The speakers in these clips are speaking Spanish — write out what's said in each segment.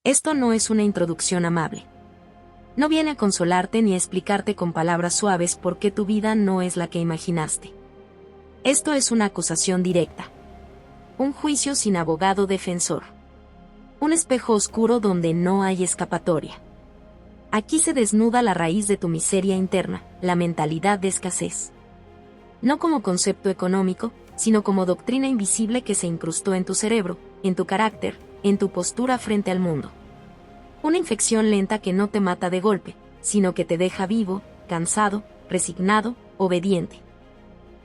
Esto no es una introducción amable. No viene a consolarte ni a explicarte con palabras suaves por qué tu vida no es la que imaginaste. Esto es una acusación directa. Un juicio sin abogado defensor. Un espejo oscuro donde no hay escapatoria. Aquí se desnuda la raíz de tu miseria interna, la mentalidad de escasez. No como concepto económico, sino como doctrina invisible que se incrustó en tu cerebro, en tu carácter, en tu postura frente al mundo. Una infección lenta que no te mata de golpe, sino que te deja vivo, cansado, resignado, obediente.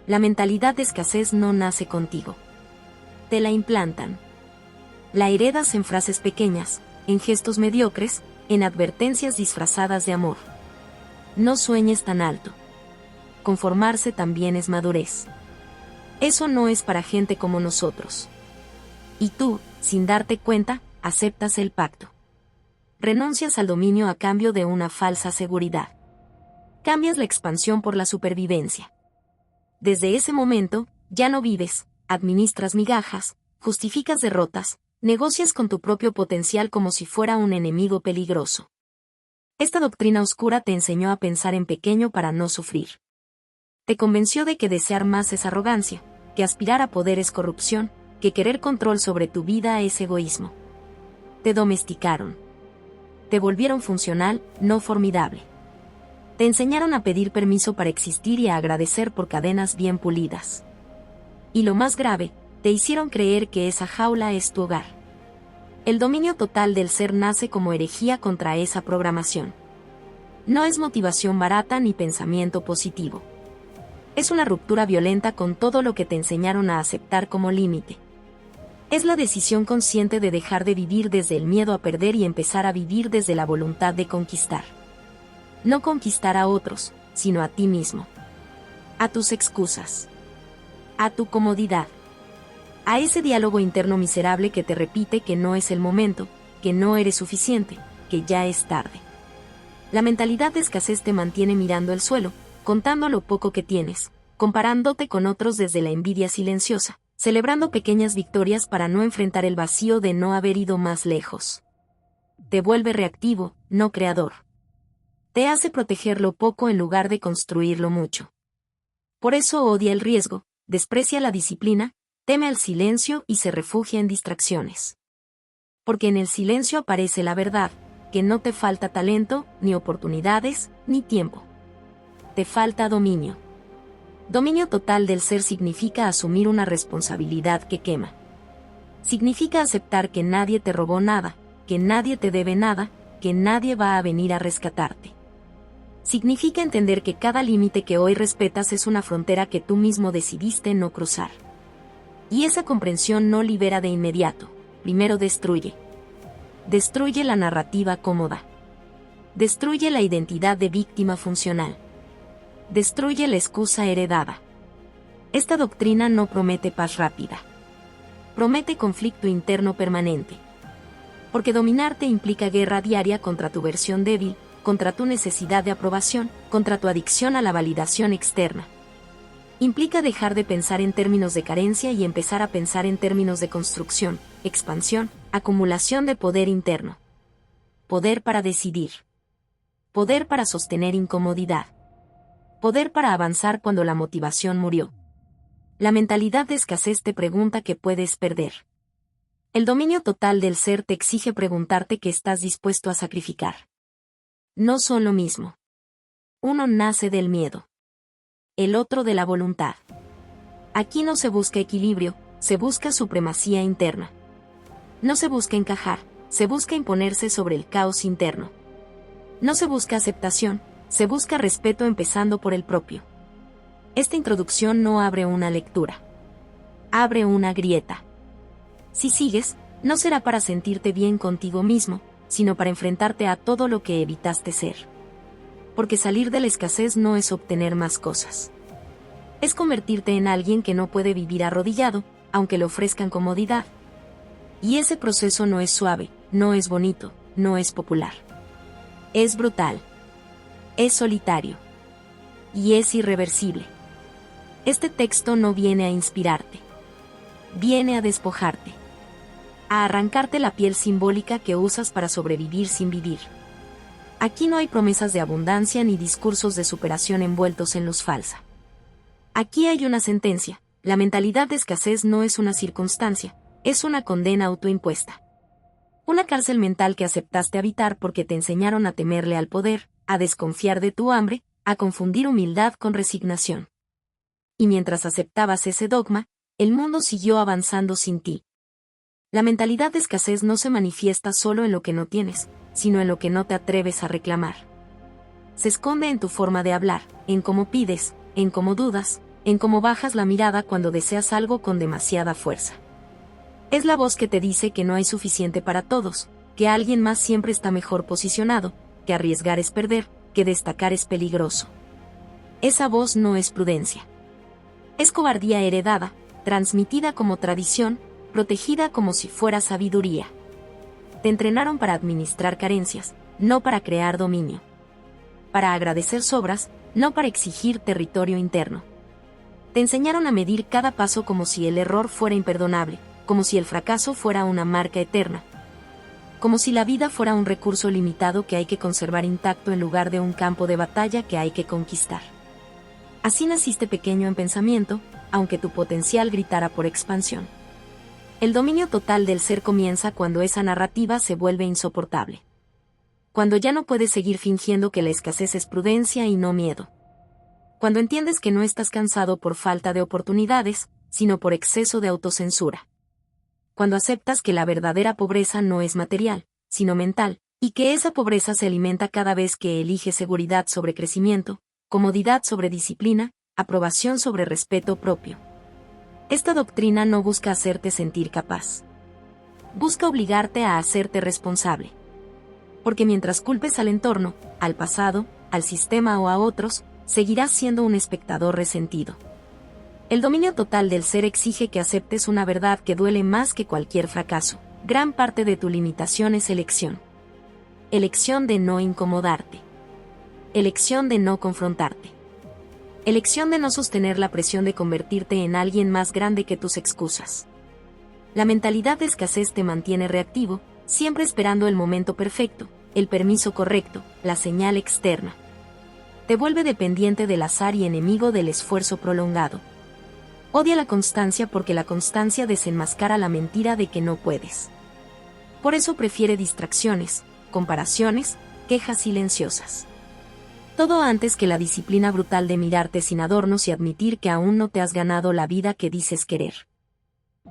La mentalidad de escasez no nace contigo. Te la implantan. La heredas en frases pequeñas, en gestos mediocres, en advertencias disfrazadas de amor. No sueñes tan alto. Conformarse también es madurez. Eso no es para gente como nosotros. Y tú, sin darte cuenta, aceptas el pacto. Renuncias al dominio a cambio de una falsa seguridad. Cambias la expansión por la supervivencia. Desde ese momento, ya no vives, administras migajas, justificas derrotas, negocias con tu propio potencial como si fuera un enemigo peligroso. Esta doctrina oscura te enseñó a pensar en pequeño para no sufrir. Te convenció de que desear más es arrogancia, que aspirar a poder es corrupción, que querer control sobre tu vida es egoísmo. Te domesticaron. Te volvieron funcional, no formidable. Te enseñaron a pedir permiso para existir y a agradecer por cadenas bien pulidas. Y lo más grave, te hicieron creer que esa jaula es tu hogar. El dominio total del ser nace como herejía contra esa programación. No es motivación barata ni pensamiento positivo. Es una ruptura violenta con todo lo que te enseñaron a aceptar como límite. Es la decisión consciente de dejar de vivir desde el miedo a perder y empezar a vivir desde la voluntad de conquistar. No conquistar a otros, sino a ti mismo. A tus excusas. A tu comodidad. A ese diálogo interno miserable que te repite que no es el momento, que no eres suficiente, que ya es tarde. La mentalidad de escasez te mantiene mirando el suelo, contando lo poco que tienes, comparándote con otros desde la envidia silenciosa, celebrando pequeñas victorias para no enfrentar el vacío de no haber ido más lejos. Te vuelve reactivo, no creador. Te hace proteger lo poco en lugar de construirlo mucho. Por eso odia el riesgo, desprecia la disciplina, teme al silencio y se refugia en distracciones. Porque en el silencio aparece la verdad, que no te falta talento, ni oportunidades, ni tiempo. Te falta dominio. Dominio total del ser significa asumir una responsabilidad que quema. Significa aceptar que nadie te robó nada, que nadie te debe nada, que nadie va a venir a rescatarte. Significa entender que cada límite que hoy respetas es una frontera que tú mismo decidiste no cruzar. Y esa comprensión no libera de inmediato, primero destruye. Destruye la narrativa cómoda. Destruye la identidad de víctima funcional. Destruye la excusa heredada. Esta doctrina no promete paz rápida. Promete conflicto interno permanente. Porque dominarte implica guerra diaria contra tu versión débil, contra tu necesidad de aprobación, contra tu adicción a la validación externa. Implica dejar de pensar en términos de carencia y empezar a pensar en términos de construcción, expansión, acumulación de poder interno. Poder para decidir. Poder para sostener incomodidad. Poder para avanzar cuando la motivación murió. La mentalidad de escasez te pregunta qué puedes perder. El dominio total del ser te exige preguntarte qué estás dispuesto a sacrificar. No son lo mismo. Uno nace del miedo. El otro de la voluntad. Aquí no se busca equilibrio, se busca supremacía interna. No se busca encajar, se busca imponerse sobre el caos interno. No se busca aceptación, se busca respeto empezando por el propio. Esta introducción no abre una lectura. Abre una grieta. Si sigues, no será para sentirte bien contigo mismo, sino para enfrentarte a todo lo que evitaste ser. Porque salir de la escasez no es obtener más cosas. Es convertirte en alguien que no puede vivir arrodillado, aunque le ofrezcan comodidad. Y ese proceso no es suave, no es bonito, no es popular. Es brutal. Es solitario. Y es irreversible. Este texto no viene a inspirarte. Viene a despojarte. a arrancarte la piel simbólica que usas para sobrevivir sin vivir. Aquí no hay promesas de abundancia ni discursos de superación envueltos en luz falsa. Aquí hay una sentencia: la mentalidad de escasez no es una circunstancia, es una condena autoimpuesta. Una cárcel mental que aceptaste habitar porque te enseñaron a temerle al poder, a desconfiar de tu hambre, a confundir humildad con resignación. Y mientras aceptabas ese dogma, el mundo siguió avanzando sin ti. La mentalidad de escasez no se manifiesta solo en lo que no tienes, sino en lo que no te atreves a reclamar. Se esconde en tu forma de hablar, en cómo pides, en cómo dudas, en cómo bajas la mirada cuando deseas algo con demasiada fuerza. Es la voz que te dice que no hay suficiente para todos, que alguien más siempre está mejor posicionado, que arriesgar es perder, que destacar es peligroso. Esa voz no es prudencia. Es cobardía heredada, transmitida como tradición, protegida como si fuera sabiduría. Te entrenaron para administrar carencias, no para crear dominio. Para agradecer sobras, no para exigir territorio interno. Te enseñaron a medir cada paso como si el error fuera imperdonable, como si el fracaso fuera una marca eterna. Como si la vida fuera un recurso limitado que hay que conservar intacto en lugar de un campo de batalla que hay que conquistar. Así naciste pequeño en pensamiento, aunque tu potencial gritara por expansión. El dominio total del ser comienza cuando esa narrativa se vuelve insoportable. Cuando ya no puedes seguir fingiendo que la escasez es prudencia y no miedo. Cuando entiendes que no estás cansado por falta de oportunidades, sino por exceso de autocensura. Cuando aceptas que la verdadera pobreza no es material, sino mental, y que esa pobreza se alimenta cada vez que eliges seguridad sobre crecimiento, comodidad sobre disciplina, aprobación sobre respeto propio. Esta doctrina no busca hacerte sentir capaz. Busca obligarte a hacerte responsable. Porque mientras culpes al entorno, al pasado, al sistema o a otros, seguirás siendo un espectador resentido. El dominio total del ser exige que aceptes una verdad que duele más que cualquier fracaso. Gran parte de tu limitación es elección. Elección de no incomodarte. Elección de no confrontarte. Elección de no sostener la presión de convertirte en alguien más grande que tus excusas. La mentalidad de escasez te mantiene reactivo, siempre esperando el momento perfecto, el permiso correcto, la señal externa. Te vuelve dependiente del azar y enemigo del esfuerzo prolongado. Odia la constancia porque la constancia desenmascara la mentira de que no puedes. Por eso prefiere distracciones, comparaciones, quejas silenciosas. Todo antes que la disciplina brutal de mirarte sin adornos y admitir que aún no te has ganado la vida que dices querer.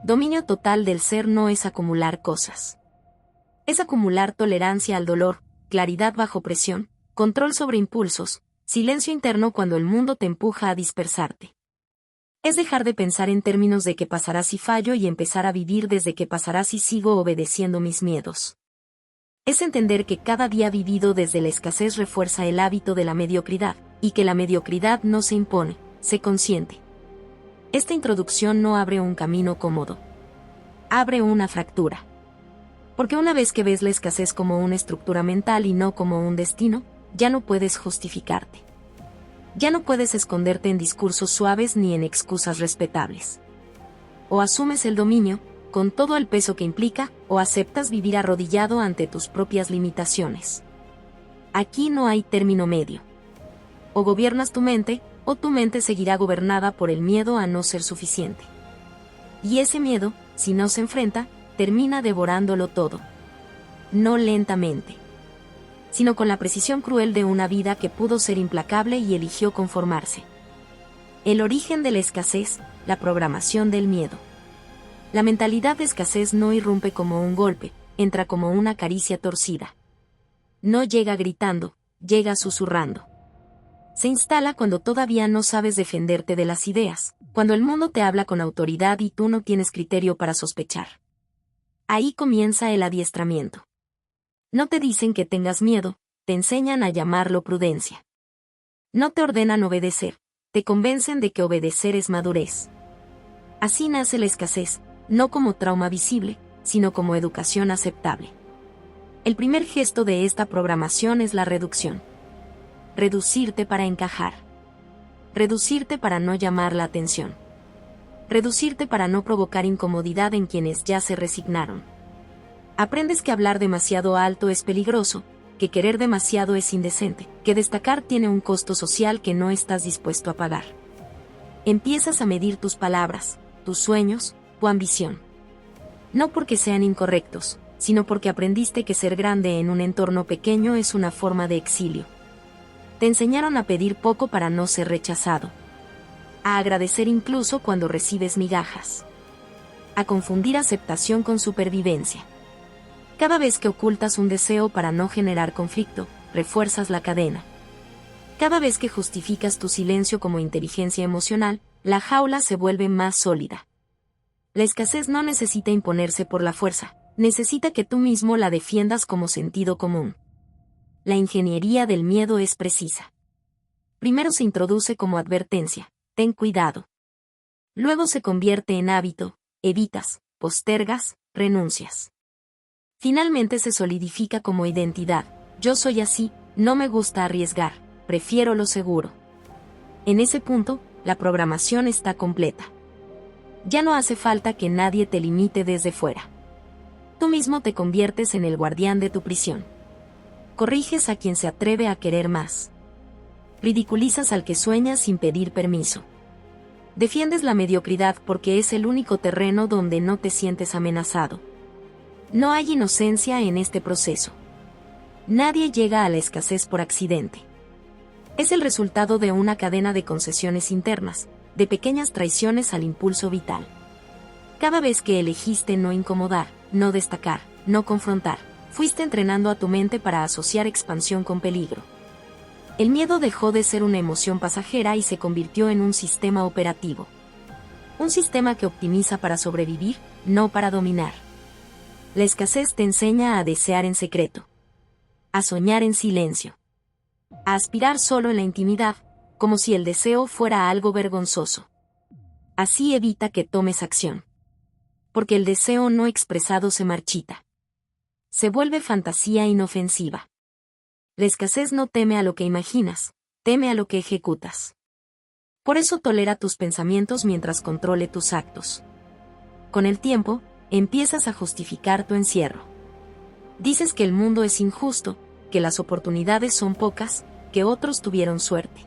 Dominio total del ser no es acumular cosas. Es acumular tolerancia al dolor, claridad bajo presión, control sobre impulsos, silencio interno cuando el mundo te empuja a dispersarte. Es dejar de pensar en términos de qué pasará si fallo y empezar a vivir desde qué pasará si sigo obedeciendo mis miedos. Es entender que cada día vivido desde la escasez refuerza el hábito de la mediocridad, y que la mediocridad no se impone, se consiente. Esta introducción no abre un camino cómodo. Abre una fractura. Porque una vez que ves la escasez como una estructura mental y no como un destino, ya no puedes justificarte. Ya no puedes esconderte en discursos suaves ni en excusas respetables. O asumes el dominio, con todo el peso que implica, o aceptas vivir arrodillado ante tus propias limitaciones. Aquí no hay término medio. O gobiernas tu mente, o tu mente seguirá gobernada por el miedo a no ser suficiente. Y ese miedo, si no se enfrenta, termina devorándolo todo. No lentamente, sino con la precisión cruel de una vida que pudo ser implacable y eligió conformarse. El origen de la escasez, la programación del miedo. La mentalidad de escasez no irrumpe como un golpe, entra como una caricia torcida. No llega gritando, llega susurrando. Se instala cuando todavía no sabes defenderte de las ideas, cuando el mundo te habla con autoridad y tú no tienes criterio para sospechar. Ahí comienza el adiestramiento. No te dicen que tengas miedo, te enseñan a llamarlo prudencia. No te ordenan obedecer, te convencen de que obedecer es madurez. Así nace la escasez, no como trauma visible, sino como educación aceptable. El primer gesto de esta programación es la reducción. Reducirte para encajar. Reducirte para no llamar la atención. Reducirte para no provocar incomodidad en quienes ya se resignaron. Aprendes que hablar demasiado alto es peligroso, que querer demasiado es indecente, que destacar tiene un costo social que no estás dispuesto a pagar. Empiezas a medir tus palabras, tus sueños, tu ambición. No porque sean incorrectos, sino porque aprendiste que ser grande en un entorno pequeño es una forma de exilio. Te enseñaron a pedir poco para no ser rechazado. A agradecer incluso cuando recibes migajas. A confundir aceptación con supervivencia. Cada vez que ocultas un deseo para no generar conflicto, refuerzas la cadena. Cada vez que justificas tu silencio como inteligencia emocional, la jaula se vuelve más sólida. La escasez no necesita imponerse por la fuerza, necesita que tú mismo la defiendas como sentido común. La ingeniería del miedo es precisa. Primero se introduce como advertencia, ten cuidado. Luego se convierte en hábito, evitas, postergas, renuncias. Finalmente se solidifica como identidad, yo soy así, no me gusta arriesgar, prefiero lo seguro. En ese punto, la programación está completa. Ya no hace falta que nadie te limite desde fuera. Tú mismo te conviertes en el guardián de tu prisión. Corriges a quien se atreve a querer más. Ridiculizas al que sueña sin pedir permiso. Defiendes la mediocridad porque es el único terreno donde no te sientes amenazado. No hay inocencia en este proceso. Nadie llega a la escasez por accidente. Es el resultado de una cadena de concesiones internas, de pequeñas traiciones al impulso vital. Cada vez que elegiste no incomodar, no destacar, no confrontar, fuiste entrenando a tu mente para asociar expansión con peligro. El miedo dejó de ser una emoción pasajera y se convirtió en un sistema operativo. Un sistema que optimiza para sobrevivir, no para dominar. La escasez te enseña a desear en secreto. A soñar en silencio. A aspirar solo en la intimidad, como si el deseo fuera algo vergonzoso. Así evita que tomes acción. Porque el deseo no expresado se marchita. Se vuelve fantasía inofensiva. La escasez no teme a lo que imaginas, teme a lo que ejecutas. Por eso tolera tus pensamientos mientras controle tus actos. Con el tiempo, empiezas a justificar tu encierro. Dices que el mundo es injusto, que las oportunidades son pocas, que otros tuvieron suerte.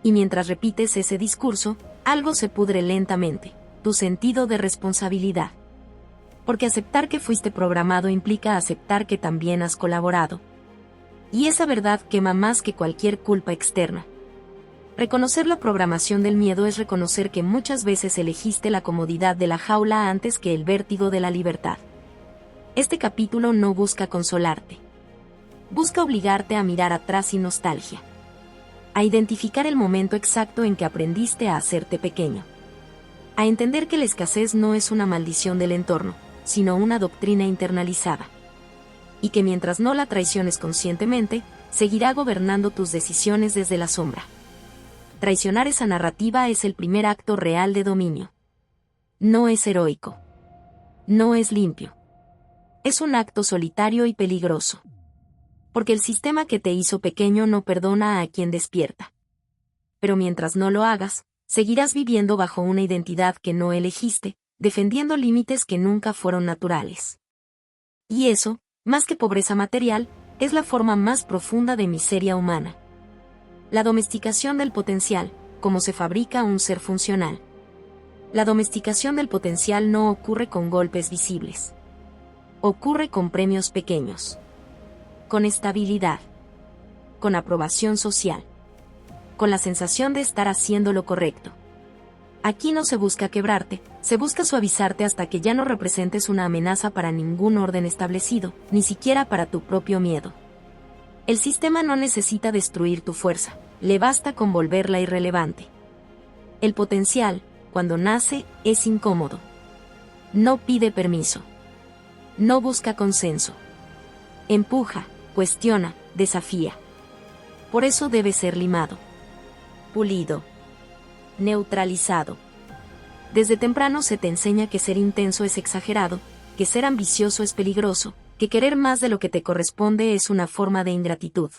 Y mientras repites ese discurso, algo se pudre lentamente, tu sentido de responsabilidad. Porque aceptar que fuiste programado implica aceptar que también has colaborado. Y esa verdad quema más que cualquier culpa externa. Reconocer la programación del miedo es reconocer que muchas veces elegiste la comodidad de la jaula antes que el vértigo de la libertad. Este capítulo no busca consolarte. Busca obligarte a mirar atrás sin nostalgia. A identificar el momento exacto en que aprendiste a hacerte pequeño. A entender que la escasez no es una maldición del entorno, sino una doctrina internalizada. Y que mientras no la traiciones conscientemente, seguirá gobernando tus decisiones desde la sombra. Traicionar esa narrativa es el primer acto real de dominio. No es heroico. No es limpio. Es un acto solitario y peligroso. Porque el sistema que te hizo pequeño no perdona a quien despierta. Pero mientras no lo hagas, seguirás viviendo bajo una identidad que no elegiste, defendiendo límites que nunca fueron naturales. Y eso, más que pobreza material, es la forma más profunda de miseria humana. La domesticación del potencial, como se fabrica un ser funcional. La domesticación del potencial no ocurre con golpes visibles. Ocurre con premios pequeños. Con estabilidad. Con aprobación social. Con la sensación de estar haciendo lo correcto. Aquí no se busca quebrarte, se busca suavizarte hasta que ya no representes una amenaza para ningún orden establecido, ni siquiera para tu propio miedo. El sistema no necesita destruir tu fuerza, le basta con volverla irrelevante. El potencial, cuando nace, es incómodo. No pide permiso. No busca consenso. Empuja, cuestiona, desafía. Por eso debe ser limado. Pulido. Neutralizado. Desde temprano se te enseña que ser intenso es exagerado, que ser ambicioso es peligroso, que querer más de lo que te corresponde es una forma de ingratitud.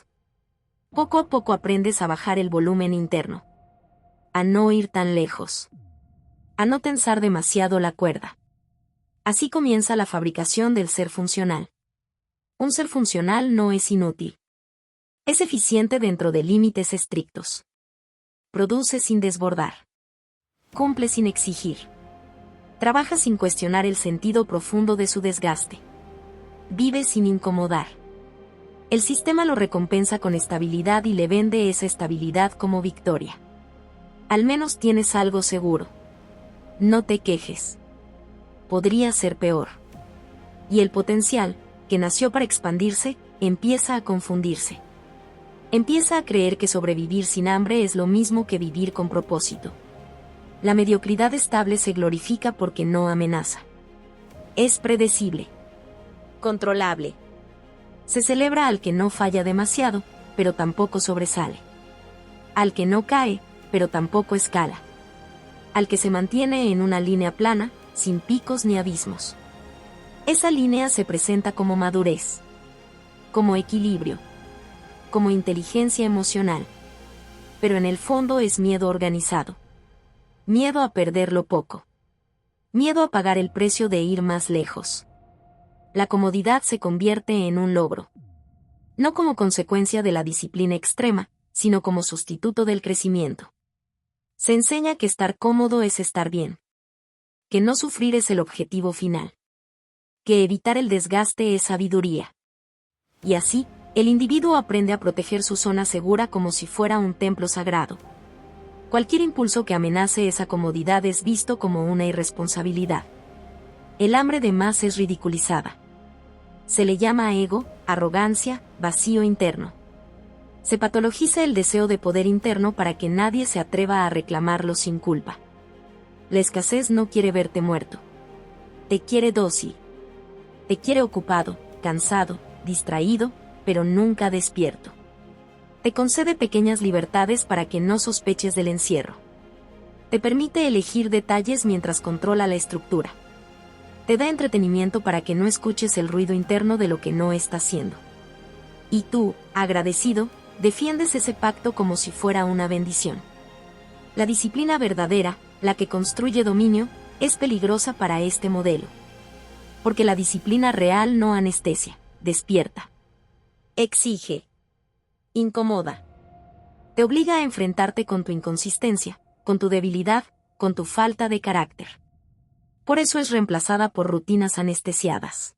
Poco a poco aprendes a bajar el volumen interno. A no ir tan lejos. A no tensar demasiado la cuerda. Así comienza la fabricación del ser funcional. Un ser funcional no es inútil. Es eficiente dentro de límites estrictos. Produce sin desbordar. Cumple sin exigir. Trabaja sin cuestionar el sentido profundo de su desgaste. Vive sin incomodar. El sistema lo recompensa con estabilidad y le vende esa estabilidad como victoria. Al menos tienes algo seguro. No te quejes. Podría ser peor. Y el potencial, que nació para expandirse, empieza a confundirse. Empieza a creer que sobrevivir sin hambre es lo mismo que vivir con propósito. La mediocridad estable se glorifica porque no amenaza. Es predecible. Controlable. Se celebra al que no falla demasiado, pero tampoco sobresale. Al que no cae, pero tampoco escala. Al que se mantiene en una línea plana, sin picos ni abismos. Esa línea se presenta como madurez, como equilibrio, como inteligencia emocional. Pero en el fondo es miedo organizado. Miedo a perder lo poco. Miedo a pagar el precio de ir más lejos. La comodidad se convierte en un logro. No como consecuencia de la disciplina extrema, sino como sustituto del crecimiento. Se enseña que estar cómodo es estar bien. Que no sufrir es el objetivo final. Que evitar el desgaste es sabiduría. Y así, el individuo aprende a proteger su zona segura como si fuera un templo sagrado. Cualquier impulso que amenace esa comodidad es visto como una irresponsabilidad. El hambre de más es ridiculizada. Se le llama ego, arrogancia, vacío interno. Se patologiza el deseo de poder interno para que nadie se atreva a reclamarlo sin culpa. La escasez no quiere verte muerto. Te quiere dócil. Te quiere ocupado, cansado, distraído, pero nunca despierto. Te concede pequeñas libertades para que no sospeches del encierro. Te permite elegir detalles mientras controla la estructura. Te da entretenimiento para que no escuches el ruido interno de lo que no está haciendo. Y tú, agradecido, defiendes ese pacto como si fuera una bendición. La disciplina verdadera, la que construye dominio, es peligrosa para este modelo. Porque la disciplina real no anestesia, despierta. Exige. Incomoda. Te obliga a enfrentarte con tu inconsistencia, con tu debilidad, con tu falta de carácter. Por eso es reemplazada por rutinas anestesiadas.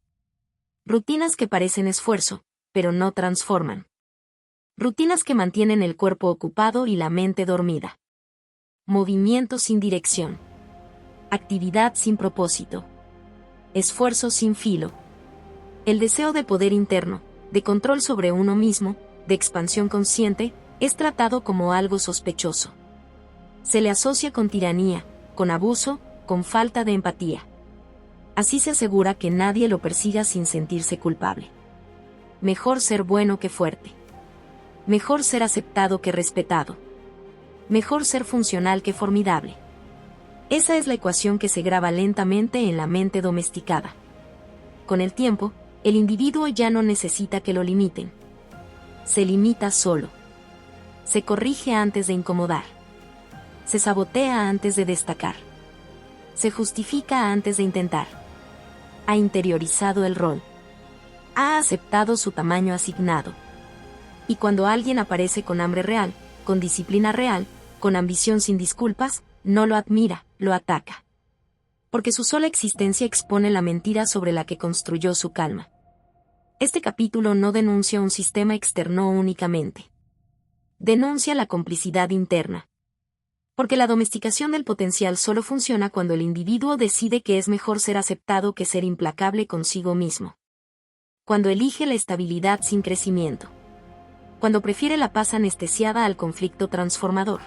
Rutinas que parecen esfuerzo, pero no transforman. Rutinas que mantienen el cuerpo ocupado y la mente dormida. Movimiento sin dirección. Actividad sin propósito. Esfuerzo sin filo. El deseo de poder interno, de control sobre uno mismo, de expansión consciente, es tratado como algo sospechoso. Se le asocia con tiranía, con abuso, con falta de empatía. Así se asegura que nadie lo persiga sin sentirse culpable. Mejor ser bueno que fuerte. Mejor ser aceptado que respetado. Mejor ser funcional que formidable. Esa es la ecuación que se graba lentamente en la mente domesticada. Con el tiempo, el individuo ya no necesita que lo limiten. Se limita solo. Se corrige antes de incomodar. Se sabotea antes de destacar. Se justifica antes de intentar. Ha interiorizado el rol. Ha aceptado su tamaño asignado. Y cuando alguien aparece con hambre real, con disciplina real, con ambición sin disculpas, no lo admira, lo ataca. Porque su sola existencia expone la mentira sobre la que construyó su calma. Este capítulo no denuncia un sistema externo únicamente. Denuncia la complicidad interna. Porque la domesticación del potencial solo funciona cuando el individuo decide que es mejor ser aceptado que ser implacable consigo mismo. Cuando elige la estabilidad sin crecimiento. Cuando prefiere la paz anestesiada al conflicto transformador.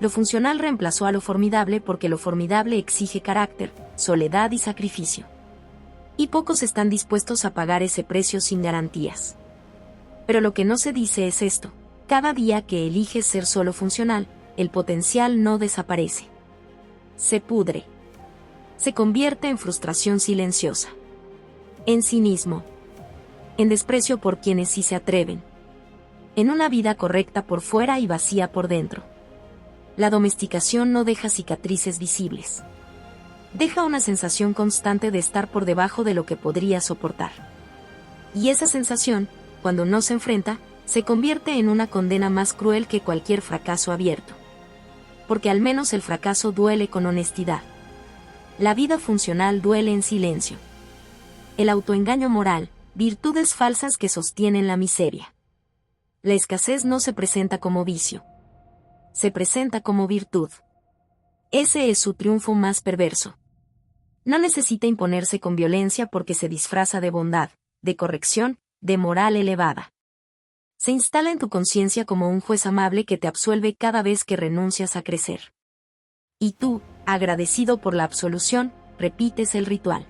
Lo funcional reemplazó a lo formidable porque lo formidable exige carácter, soledad y sacrificio. Y pocos están dispuestos a pagar ese precio sin garantías. Pero lo que no se dice es esto: cada día que eliges ser solo funcional, el potencial no desaparece. Se pudre. Se convierte en frustración silenciosa. En cinismo. En desprecio por quienes sí se atreven. En una vida correcta por fuera y vacía por dentro. La domesticación no deja cicatrices visibles. Deja una sensación constante de estar por debajo de lo que podría soportar. Y esa sensación, cuando no se enfrenta, se convierte en una condena más cruel que cualquier fracaso abierto. Porque al menos el fracaso duele con honestidad. La vida funcional duele en silencio. El autoengaño moral, virtudes falsas que sostienen la miseria. La escasez no se presenta como vicio. Se presenta como virtud. Ese es su triunfo más perverso. No necesita imponerse con violencia porque se disfraza de bondad, de corrección, de moral elevada. Se instala en tu conciencia como un juez amable que te absuelve cada vez que renuncias a crecer. Y tú, agradecido por la absolución, repites el ritual.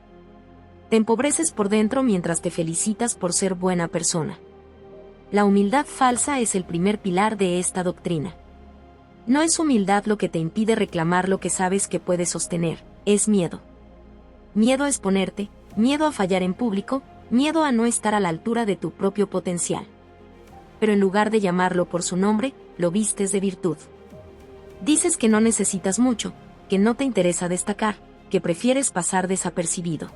Te empobreces por dentro mientras te felicitas por ser buena persona. La humildad falsa es el primer pilar de esta doctrina. No es humildad lo que te impide reclamar lo que sabes que puedes sostener, es miedo. Miedo a exponerte, miedo a fallar en público, miedo a no estar a la altura de tu propio potencial. Pero en lugar de llamarlo por su nombre, lo vistes de virtud. Dices que no necesitas mucho, que no te interesa destacar, que prefieres pasar desapercibido.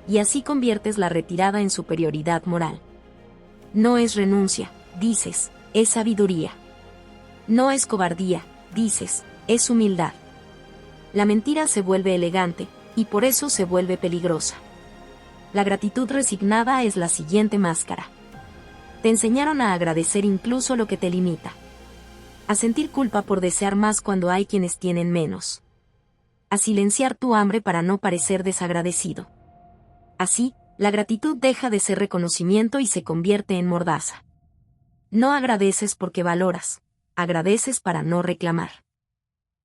Y así conviertes la retirada en superioridad moral. No es renuncia, dices, es sabiduría. No es cobardía, dices, es humildad. La mentira se vuelve elegante, y por eso se vuelve peligrosa. La gratitud resignada es la siguiente máscara. Te enseñaron a agradecer incluso lo que te limita. A sentir culpa por desear más cuando hay quienes tienen menos. A silenciar tu hambre para no parecer desagradecido. Así, la gratitud deja de ser reconocimiento y se convierte en mordaza. No agradeces porque valoras, agradeces para no reclamar.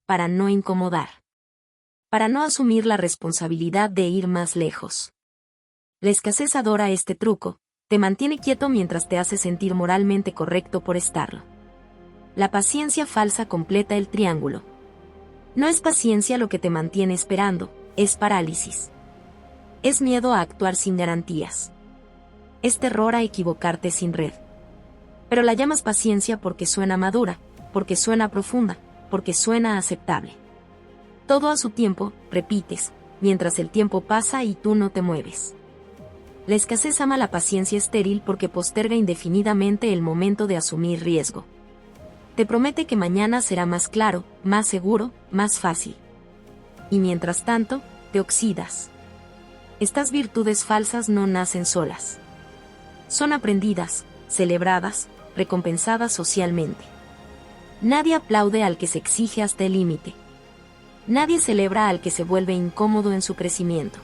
Para no incomodar. Para no asumir la responsabilidad de ir más lejos. La escasez adora este truco, te mantiene quieto mientras te hace sentir moralmente correcto por estarlo. La paciencia falsa completa el triángulo. No es paciencia lo que te mantiene esperando, es parálisis. Es miedo a actuar sin garantías. Es terror a equivocarte sin red. Pero la llamas paciencia porque suena madura, porque suena profunda, porque suena aceptable. Todo a su tiempo, repites, mientras el tiempo pasa y tú no te mueves. La escasez ama la paciencia estéril porque posterga indefinidamente el momento de asumir riesgo. Te promete que mañana será más claro, más seguro, más fácil. Y mientras tanto, te oxidas. Estas virtudes falsas no nacen solas. Son aprendidas, celebradas, recompensadas socialmente. Nadie aplaude al que se exige hasta el límite. Nadie celebra al que se vuelve incómodo en su crecimiento.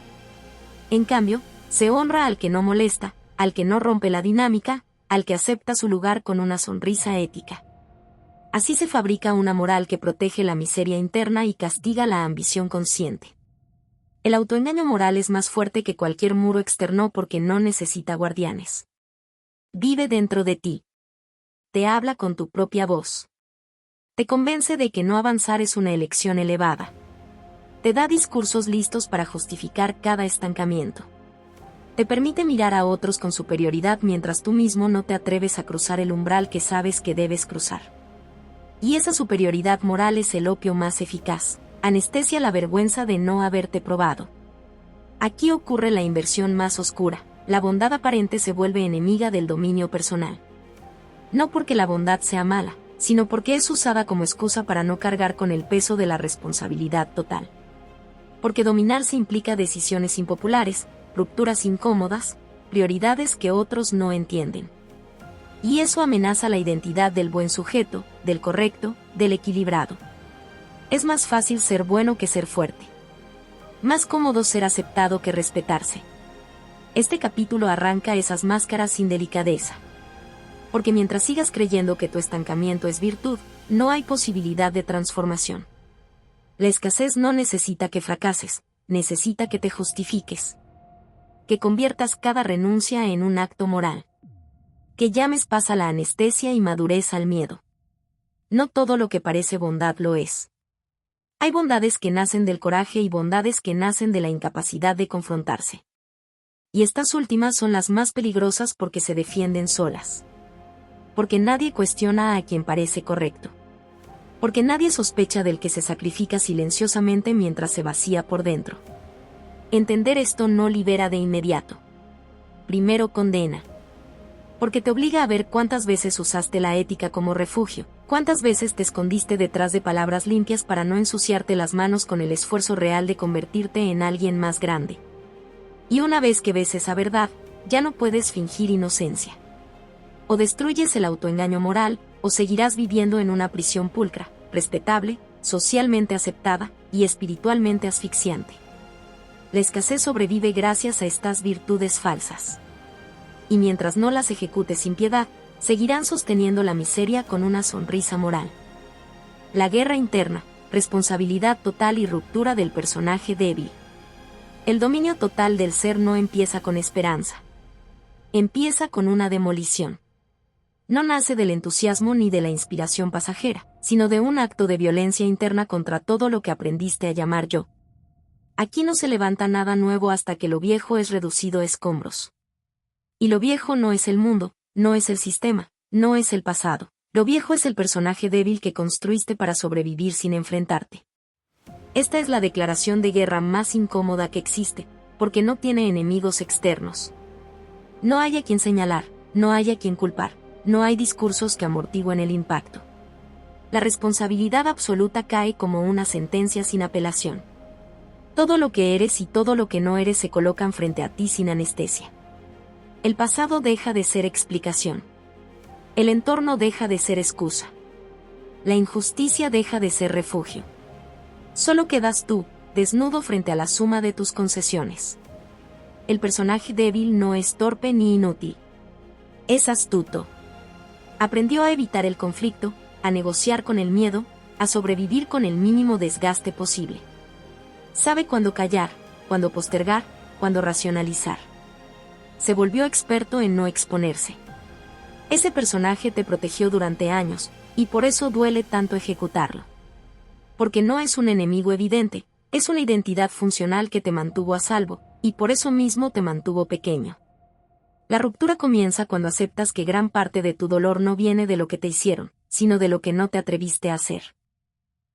En cambio, se honra al que no molesta, al que no rompe la dinámica, al que acepta su lugar con una sonrisa ética. Así se fabrica una moral que protege la miseria interna y castiga la ambición consciente. El autoengaño moral es más fuerte que cualquier muro externo porque no necesita guardianes. Vive dentro de ti. Te habla con tu propia voz. Te convence de que no avanzar es una elección elevada. Te da discursos listos para justificar cada estancamiento. Te permite mirar a otros con superioridad mientras tú mismo no te atreves a cruzar el umbral que sabes que debes cruzar. Y esa superioridad moral es el opio más eficaz, anestesia la vergüenza de no haberte probado. Aquí ocurre la inversión más oscura, la bondad aparente se vuelve enemiga del dominio personal. No porque la bondad sea mala, sino porque es usada como excusa para no cargar con el peso de la responsabilidad total. Porque dominarse implica decisiones impopulares, rupturas incómodas, prioridades que otros no entienden. Y eso amenaza la identidad del buen sujeto, del correcto, del equilibrado. Es más fácil ser bueno que ser fuerte. Más cómodo ser aceptado que respetarse. Este capítulo arranca esas máscaras sin delicadeza. Porque mientras sigas creyendo que tu estancamiento es virtud, no hay posibilidad de transformación. La escasez no necesita que fracases, necesita que te justifiques. Que conviertas cada renuncia en un acto moral. Que llames paz a la anestesia y madurez al miedo. No todo lo que parece bondad lo es. Hay bondades que nacen del coraje y bondades que nacen de la incapacidad de confrontarse. Y estas últimas son las más peligrosas porque se defienden solas. Porque nadie cuestiona a quien parece correcto. Porque nadie sospecha del que se sacrifica silenciosamente mientras se vacía por dentro. Entender esto no libera de inmediato. Primero condena. Porque te obliga a ver cuántas veces usaste la ética como refugio, cuántas veces te escondiste detrás de palabras limpias para no ensuciarte las manos con el esfuerzo real de convertirte en alguien más grande. Y una vez que ves esa verdad, ya no puedes fingir inocencia. O destruyes el autoengaño moral, o seguirás viviendo en una prisión pulcra, respetable, socialmente aceptada y espiritualmente asfixiante. La escasez sobrevive gracias a estas virtudes falsas. Y mientras no las ejecutes sin piedad, seguirán sosteniendo la miseria con una sonrisa moral. La guerra interna, responsabilidad total y ruptura del personaje débil. El dominio total del ser no empieza con esperanza. Empieza con una demolición. No nace del entusiasmo ni de la inspiración pasajera, sino de un acto de violencia interna contra todo lo que aprendiste a llamar yo. Aquí no se levanta nada nuevo hasta que lo viejo es reducido a escombros. Y lo viejo no es el mundo, no es el sistema, no es el pasado. Lo viejo es el personaje débil que construiste para sobrevivir sin enfrentarte. Esta es la declaración de guerra más incómoda que existe, porque no tiene enemigos externos. No hay a quien señalar, no hay a quien culpar, no hay discursos que amortigüen el impacto. La responsabilidad absoluta cae como una sentencia sin apelación. Todo lo que eres y todo lo que no eres se colocan frente a ti sin anestesia. El pasado deja de ser explicación. El entorno deja de ser excusa. La injusticia deja de ser refugio. Solo quedas tú, desnudo frente a la suma de tus concesiones. El personaje débil no es torpe ni inútil. Es astuto. Aprendió a evitar el conflicto, a negociar con el miedo, a sobrevivir con el mínimo desgaste posible. Sabe cuándo callar, cuándo postergar, cuándo racionalizar. Se volvió experto en no exponerse. Ese personaje te protegió durante años, y por eso duele tanto ejecutarlo. Porque no es un enemigo evidente, es una identidad funcional que te mantuvo a salvo, y por eso mismo te mantuvo pequeño. La ruptura comienza cuando aceptas que gran parte de tu dolor no viene de lo que te hicieron, sino de lo que no te atreviste a hacer.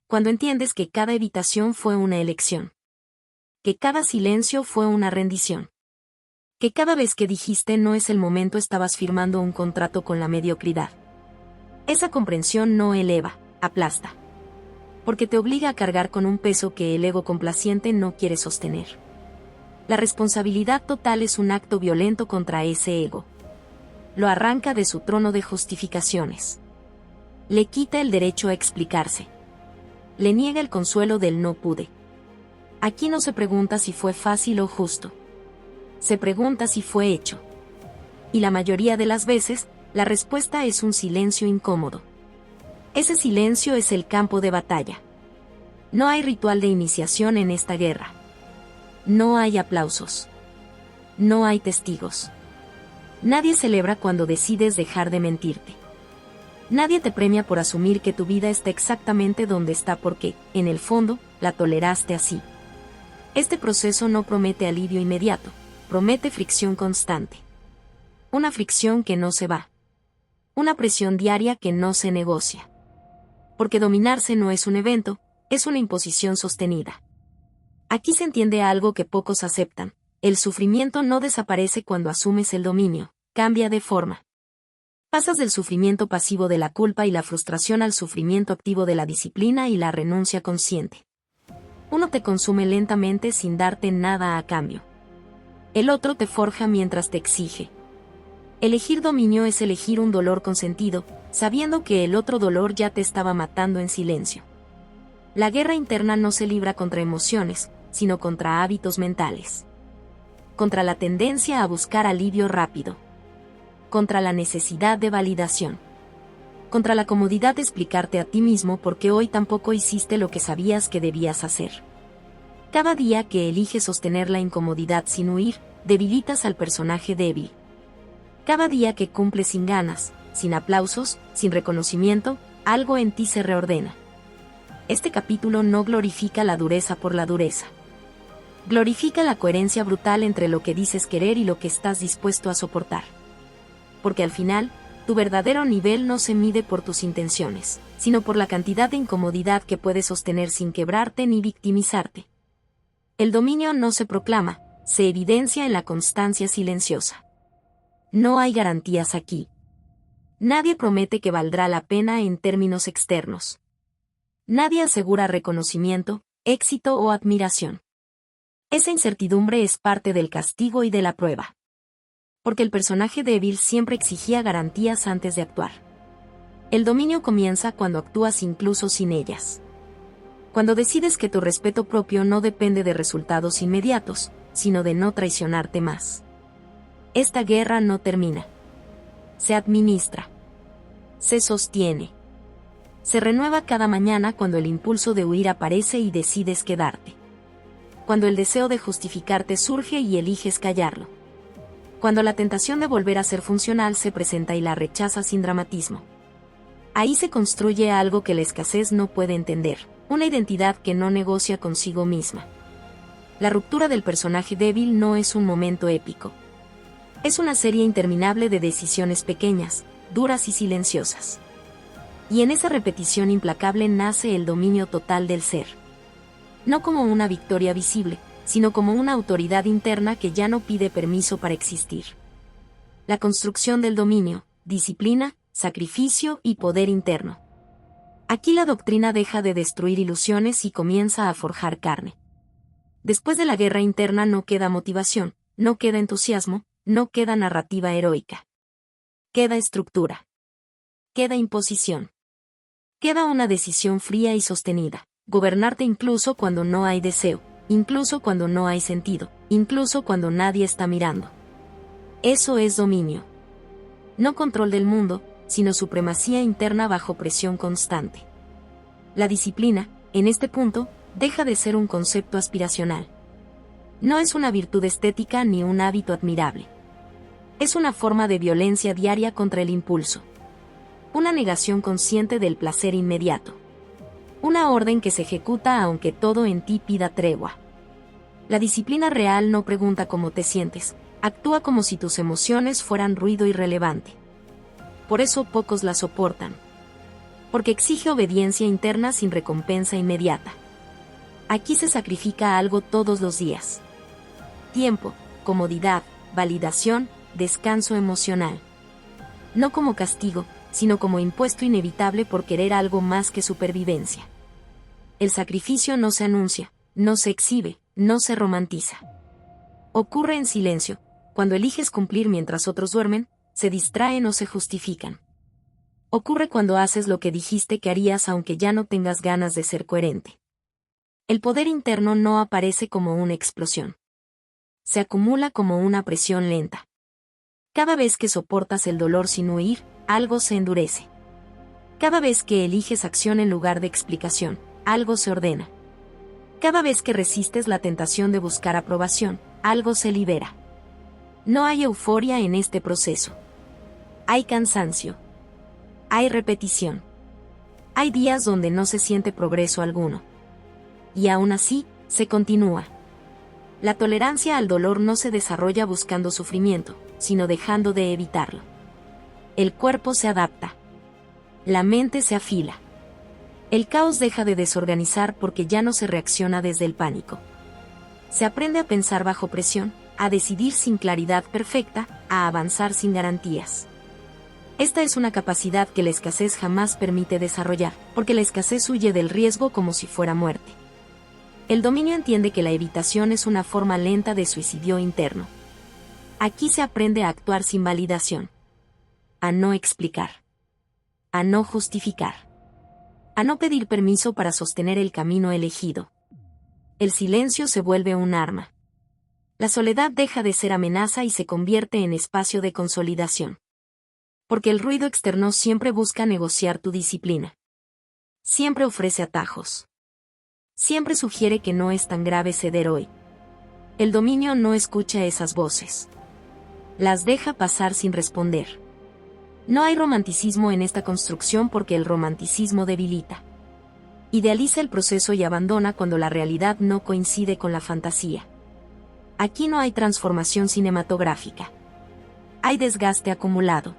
Cuando entiendes que cada evitación fue una elección. Que cada silencio fue una rendición. Que cada vez que dijiste no es el momento estabas firmando un contrato con la mediocridad. Esa comprensión no eleva, aplasta. Porque te obliga a cargar con un peso que el ego complaciente no quiere sostener. La responsabilidad total es un acto violento contra ese ego. Lo arranca de su trono de justificaciones. Le quita el derecho a explicarse. Le niega el consuelo del no pude. Aquí no se pregunta si fue fácil o justo. Se pregunta si fue hecho. Y la mayoría de las veces, la respuesta es un silencio incómodo. Ese silencio es el campo de batalla. No hay ritual de iniciación en esta guerra. No hay aplausos. No hay testigos. Nadie celebra cuando decides dejar de mentirte. Nadie te premia por asumir que tu vida está exactamente donde está porque, en el fondo, la toleraste así. Este proceso no promete alivio inmediato, promete fricción constante. Una fricción que no se va. Una presión diaria que no se negocia. Porque dominarse no es un evento, es una imposición sostenida. Aquí se entiende algo que pocos aceptan: el sufrimiento no desaparece cuando asumes el dominio, cambia de forma. Pasas del sufrimiento pasivo de la culpa y la frustración al sufrimiento activo de la disciplina y la renuncia consciente. Uno te consume lentamente sin darte nada a cambio. El otro te forja mientras te exige. Elegir dominio es elegir un dolor consentido, sabiendo que el otro dolor ya te estaba matando en silencio. La guerra interna no se libra contra emociones, sino contra hábitos mentales. Contra la tendencia a buscar alivio rápido. Contra la necesidad de validación. Contra la comodidad de explicarte a ti mismo por qué hoy tampoco hiciste lo que sabías que debías hacer. Cada día que eliges sostener la incomodidad sin huir, debilitas al personaje débil. Cada día que cumples sin ganas, sin aplausos, sin reconocimiento, algo en ti se reordena. Este capítulo no glorifica la dureza por la dureza. Glorifica la coherencia brutal entre lo que dices querer y lo que estás dispuesto a soportar. Porque al final, Tu verdadero nivel no se mide por tus intenciones, sino por la cantidad de incomodidad que puedes sostener sin quebrarte ni victimizarte. El dominio no se proclama, se evidencia en la constancia silenciosa. No hay garantías aquí. Nadie promete que valdrá la pena en términos externos. Nadie asegura reconocimiento, éxito o admiración. Esa incertidumbre es parte del castigo y de la prueba. Porque el personaje débil siempre exigía garantías antes de actuar. El dominio comienza cuando actúas incluso sin ellas. Cuando decides que tu respeto propio no depende de resultados inmediatos, sino de no traicionarte más. Esta guerra no termina. Se administra. Se sostiene. Se renueva cada mañana cuando el impulso de huir aparece y decides quedarte. Cuando el deseo de justificarte surge y eliges callarlo. Cuando la tentación de volver a ser funcional se presenta y la rechazas sin dramatismo. Ahí se construye algo que la escasez no puede entender, una identidad que no negocia consigo misma. La ruptura del personaje débil no es un momento épico. Es una serie interminable de decisiones pequeñas, duras y silenciosas. Y en esa repetición implacable nace el dominio total del ser. No como una victoria visible, sino como una autoridad interna que ya no pide permiso para existir. La construcción del dominio, disciplina, sacrificio y poder interno. Aquí la doctrina deja de destruir ilusiones y comienza a forjar carne. Después de la guerra interna no queda motivación, no queda entusiasmo, no queda narrativa heroica. Queda estructura. Queda imposición. Queda una decisión fría y sostenida. Gobernarte incluso cuando no hay deseo, incluso cuando no hay sentido, incluso cuando nadie está mirando. Eso es dominio. No control del mundo, sino supremacía interna bajo presión constante. La disciplina, en este punto, deja de ser un concepto aspiracional. No es una virtud estética ni un hábito admirable. Es una forma de violencia diaria contra el impulso. Una negación consciente del placer inmediato. Una orden que se ejecuta aunque todo en ti pida tregua. La disciplina real no pregunta cómo te sientes, actúa como si tus emociones fueran ruido irrelevante. Por eso pocos la soportan. Porque exige obediencia interna sin recompensa inmediata. Aquí se sacrifica algo todos los días. Tiempo, comodidad, validación, descanso emocional. No como castigo, sino como impuesto inevitable por querer algo más que supervivencia. El sacrificio no se anuncia, no se exhibe, no se romantiza. Ocurre en silencio, cuando eliges cumplir mientras otros duermen, se distraen o se justifican. Ocurre cuando haces lo que dijiste que harías aunque ya no tengas ganas de ser coherente. El poder interno no aparece como una explosión. Se acumula como una presión lenta. Cada vez que soportas el dolor sin huir, algo se endurece. Cada vez que eliges acción en lugar de explicación, algo se ordena. Cada vez que resistes la tentación de buscar aprobación, algo se libera. No hay euforia en este proceso. Hay cansancio. Hay repetición. Hay días donde no se siente progreso alguno. Y aún así, se continúa. La tolerancia al dolor no se desarrolla buscando sufrimiento, sino dejando de evitarlo. El cuerpo se adapta. La mente se afila. El caos deja de desorganizar porque ya no se reacciona desde el pánico. Se aprende a pensar bajo presión, a decidir sin claridad perfecta, a avanzar sin garantías. Esta es una capacidad que la escasez jamás permite desarrollar, porque la escasez huye del riesgo como si fuera muerte. El dominio entiende que la evitación es una forma lenta de suicidio interno. Aquí se aprende a actuar sin validación. A no explicar. A no justificar. A no pedir permiso para sostener el camino elegido. El silencio se vuelve un arma. La soledad deja de ser amenaza y se convierte en espacio de consolidación. Porque el ruido externo siempre busca negociar tu disciplina. Siempre ofrece atajos. Siempre sugiere que no es tan grave ceder hoy. El dominio no escucha esas voces. Las deja pasar sin responder. No hay romanticismo en esta construcción porque el romanticismo debilita. Idealiza el proceso y abandona cuando la realidad no coincide con la fantasía. Aquí no hay transformación cinematográfica. Hay desgaste acumulado.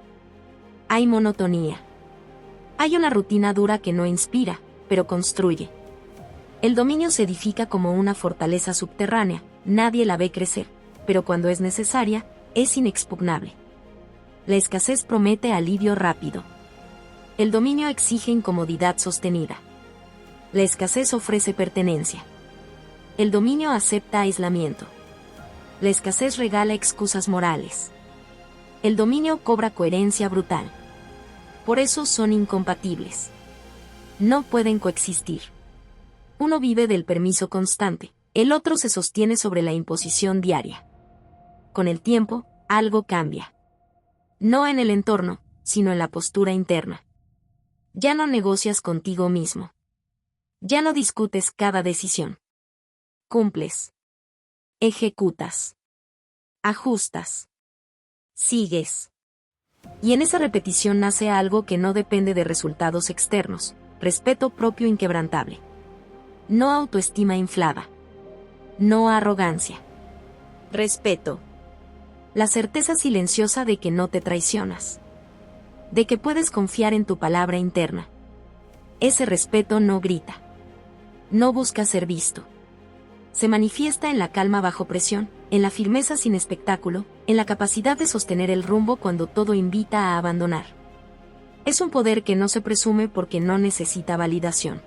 Hay monotonía. Hay una rutina dura que no inspira, pero construye. El dominio se edifica como una fortaleza subterránea, nadie la ve crecer, pero cuando es necesaria, es inexpugnable. La escasez promete alivio rápido. El dominio exige incomodidad sostenida. La escasez ofrece pertenencia. El dominio acepta aislamiento. La escasez regala excusas morales. El dominio cobra coherencia brutal. Por eso son incompatibles. No pueden coexistir. Uno vive del permiso constante, el otro se sostiene sobre la imposición diaria. Con el tiempo, algo cambia. No en el entorno, sino en la postura interna. Ya no negocias contigo mismo. Ya no discutes cada decisión. Cumples. Ejecutas. Ajustas. Sigues. Y en esa repetición nace algo que no depende de resultados externos, respeto propio inquebrantable. No autoestima inflada. No arrogancia. Respeto. La certeza silenciosa de que no te traicionas. De que puedes confiar en tu palabra interna. Ese respeto no grita. No busca ser visto. Se manifiesta en la calma bajo presión, en la firmeza sin espectáculo, en la capacidad de sostener el rumbo cuando todo invita a abandonar. Es un poder que no se presume porque no necesita validación.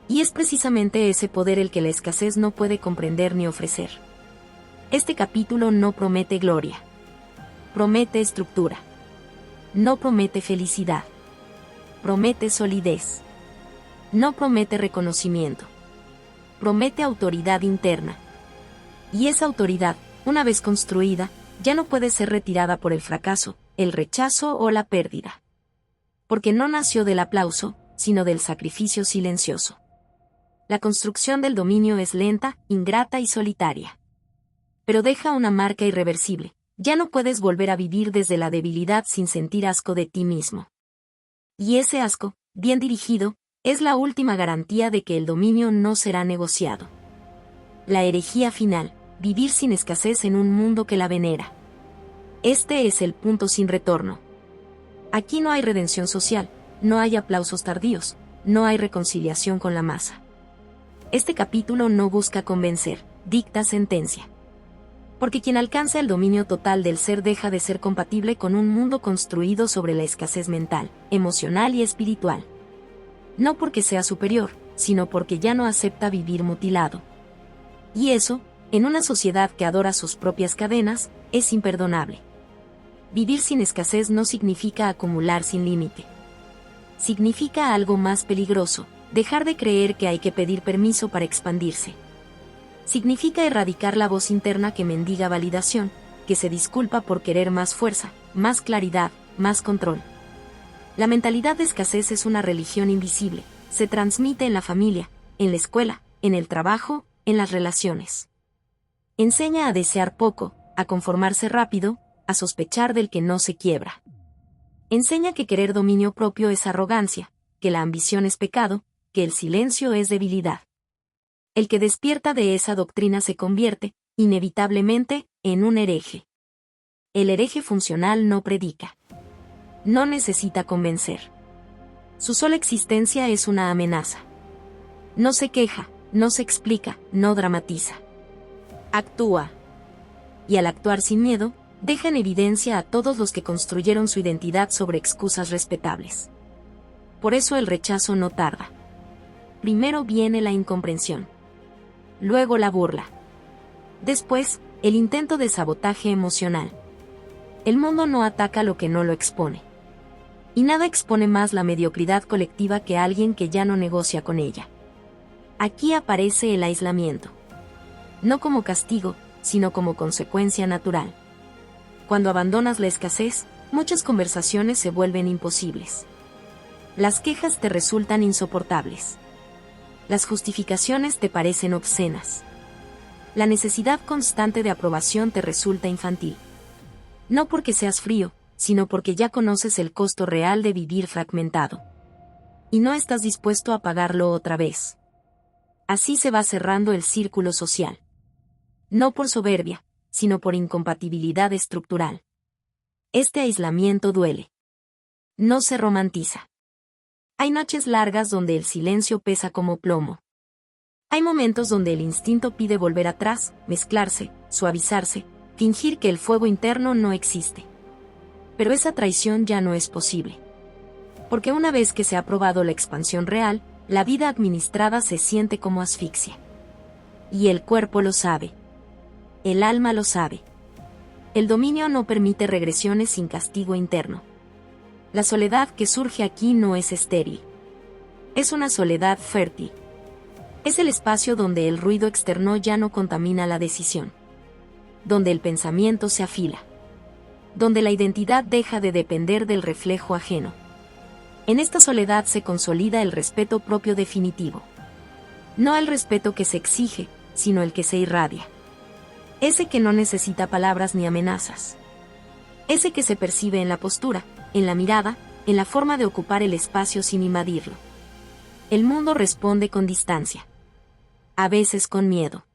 Y es precisamente ese poder el que la escasez no puede comprender ni ofrecer. Este capítulo no promete gloria. Promete estructura. No promete felicidad. Promete solidez. No promete reconocimiento. Promete autoridad interna. Y esa autoridad, una vez construida, ya no puede ser retirada por el fracaso, el rechazo o la pérdida. Porque no nació del aplauso, sino del sacrificio silencioso. La construcción del dominio es lenta, ingrata y solitaria. Pero deja una marca irreversible. Ya no puedes volver a vivir desde la debilidad sin sentir asco de ti mismo. Y ese asco, bien dirigido, es la última garantía de que el dominio no será negociado. La herejía final, vivir sin escasez en un mundo que la venera. Este es el punto sin retorno. Aquí no hay redención social, no hay aplausos tardíos, no hay reconciliación con la masa. Este capítulo no busca convencer, dicta sentencia. Porque quien alcanza el dominio total del ser deja de ser compatible con un mundo construido sobre la escasez mental, emocional y espiritual. No porque sea superior, sino porque ya no acepta vivir mutilado. Y eso, en una sociedad que adora sus propias cadenas, es imperdonable. Vivir sin escasez no significa acumular sin límite. Significa algo más peligroso, dejar de creer que hay que pedir permiso para expandirse. Significa erradicar la voz interna que mendiga validación, que se disculpa por querer más fuerza, más claridad, más control. La mentalidad de escasez es una religión invisible, se transmite en la familia, en la escuela, en el trabajo, en las relaciones. Enseña a desear poco, a conformarse rápido, a sospechar del que no se quiebra. Enseña que querer dominio propio es arrogancia, que la ambición es pecado, que el silencio es debilidad. El que despierta de esa doctrina se convierte, inevitablemente, en un hereje. El hereje funcional no predica. No necesita convencer. Su sola existencia es una amenaza. No se queja, no se explica, no dramatiza. Actúa. Y al actuar sin miedo, deja en evidencia a todos los que construyeron su identidad sobre excusas respetables. Por eso el rechazo no tarda. Primero viene la incomprensión. Luego la burla. Después, el intento de sabotaje emocional. El mundo no ataca lo que no lo expone. Y nada expone más la mediocridad colectiva que alguien que ya no negocia con ella. Aquí aparece el aislamiento. No como castigo, sino como consecuencia natural. Cuando abandonas la escasez, muchas conversaciones se vuelven imposibles. Las quejas te resultan insoportables. Las justificaciones te parecen obscenas. La necesidad constante de aprobación te resulta infantil. No porque seas frío, sino porque ya conoces el costo real de vivir fragmentado. Y no estás dispuesto a pagarlo otra vez. Así se va cerrando el círculo social. No por soberbia, sino por incompatibilidad estructural. Este aislamiento duele. No se romantiza. Hay noches largas donde el silencio pesa como plomo. Hay momentos donde el instinto pide volver atrás, mezclarse, suavizarse, fingir que el fuego interno no existe. Pero esa traición ya no es posible. Porque una vez que se ha probado la expansión real, la vida administrada se siente como asfixia. Y el cuerpo lo sabe. El alma lo sabe. El dominio no permite regresiones sin castigo interno. La soledad que surge aquí no es estéril. Es una soledad fértil. Es el espacio donde el ruido externo ya no contamina la decisión. Donde el pensamiento se afila. Donde la identidad deja de depender del reflejo ajeno. En esta soledad se consolida el respeto propio definitivo. No el respeto que se exige, sino el que se irradia. Ese que no necesita palabras ni amenazas. Ese que se percibe en la postura, en la mirada, en la forma de ocupar el espacio sin invadirlo. El mundo responde con distancia. A veces con miedo.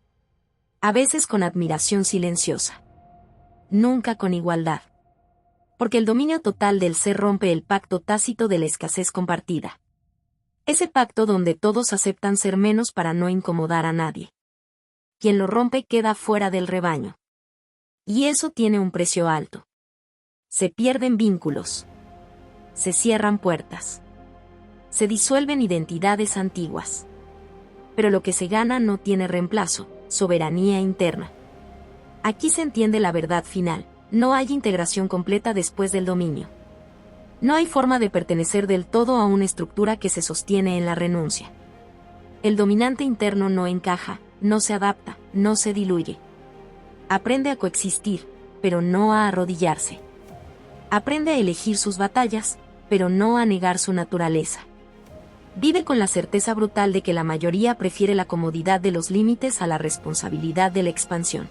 A veces con admiración silenciosa. Nunca con igualdad. Porque el dominio total del ser rompe el pacto tácito de la escasez compartida. Ese pacto donde todos aceptan ser menos para no incomodar a nadie. Quien lo rompe queda fuera del rebaño. Y eso tiene un precio alto. Se pierden vínculos. Se cierran puertas. Se disuelven identidades antiguas. Pero lo que se gana no tiene reemplazo, soberanía interna. Aquí se entiende la verdad final, no hay integración completa después del dominio. No hay forma de pertenecer del todo a una estructura que se sostiene en la renuncia. El dominante interno no encaja, no se adapta, no se diluye. Aprende a coexistir, pero no a arrodillarse. Aprende a elegir sus batallas, pero no a negar su naturaleza. Vive con la certeza brutal de que la mayoría prefiere la comodidad de los límites a la responsabilidad de la expansión.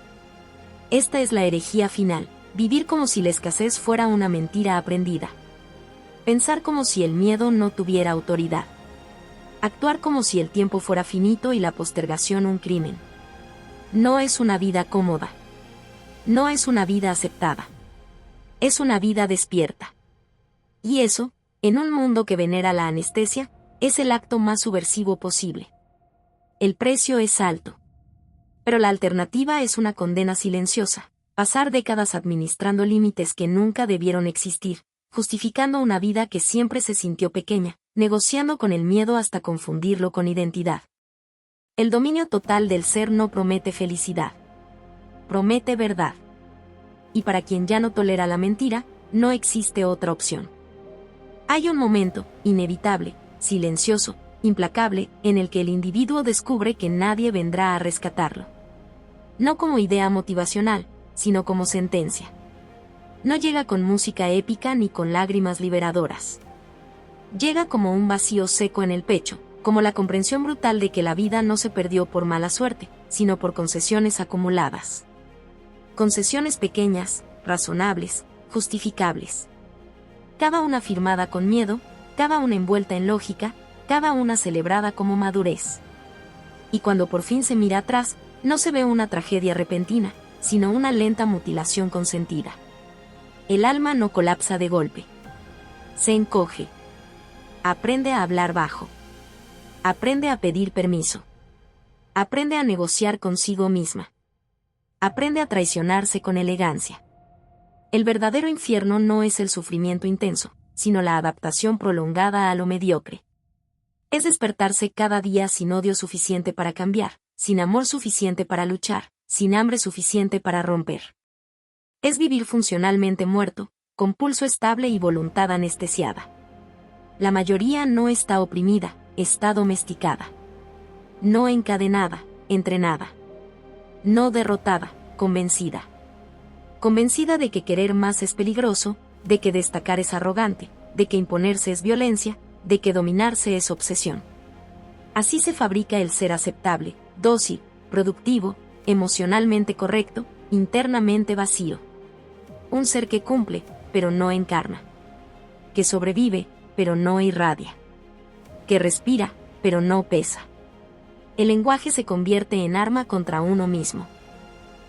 Esta es la herejía final, vivir como si la escasez fuera una mentira aprendida. Pensar como si el miedo no tuviera autoridad. Actuar como si el tiempo fuera finito y la postergación un crimen. No es una vida cómoda. No es una vida aceptada. Es una vida despierta. Y eso, en un mundo que venera la anestesia, es el acto más subversivo posible. El precio es alto. Pero la alternativa es una condena silenciosa, pasar décadas administrando límites que nunca debieron existir, justificando una vida que siempre se sintió pequeña, negociando con el miedo hasta confundirlo con identidad. El dominio total del ser no promete felicidad. Promete verdad. Y para quien ya no tolera la mentira, no existe otra opción. Hay un momento, inevitable, silencioso, implacable, en el que el individuo descubre que nadie vendrá a rescatarlo. No como idea motivacional, sino como sentencia. No llega con música épica ni con lágrimas liberadoras. Llega como un vacío seco en el pecho, como la comprensión brutal de que la vida no se perdió por mala suerte, sino por concesiones acumuladas. Concesiones pequeñas, razonables, justificables. Cada una firmada con miedo, cada una envuelta en lógica, cada una celebrada como madurez. Y cuando por fin se mira atrás, no se ve una tragedia repentina, sino una lenta mutilación consentida. El alma no colapsa de golpe. Se encoge. Aprende a hablar bajo. Aprende a pedir permiso. Aprende a negociar consigo misma. Aprende a traicionarse con elegancia. El verdadero infierno no es el sufrimiento intenso, sino la adaptación prolongada a lo mediocre. Es despertarse cada día sin odio suficiente para cambiar, sin amor suficiente para luchar, sin hambre suficiente para romper. Es vivir funcionalmente muerto, con pulso estable y voluntad anestesiada. La mayoría no está oprimida, está domesticada. No encadenada, entrenada. No derrotada, convencida. Convencida de que querer más es peligroso, de que destacar es arrogante, de que imponerse es violencia, de que dominarse es obsesión. Así se fabrica el ser aceptable, dócil, productivo, emocionalmente correcto, internamente vacío. Un ser que cumple, pero no encarna. Que sobrevive, pero no irradia. Que respira, pero no pesa. El lenguaje se convierte en arma contra uno mismo.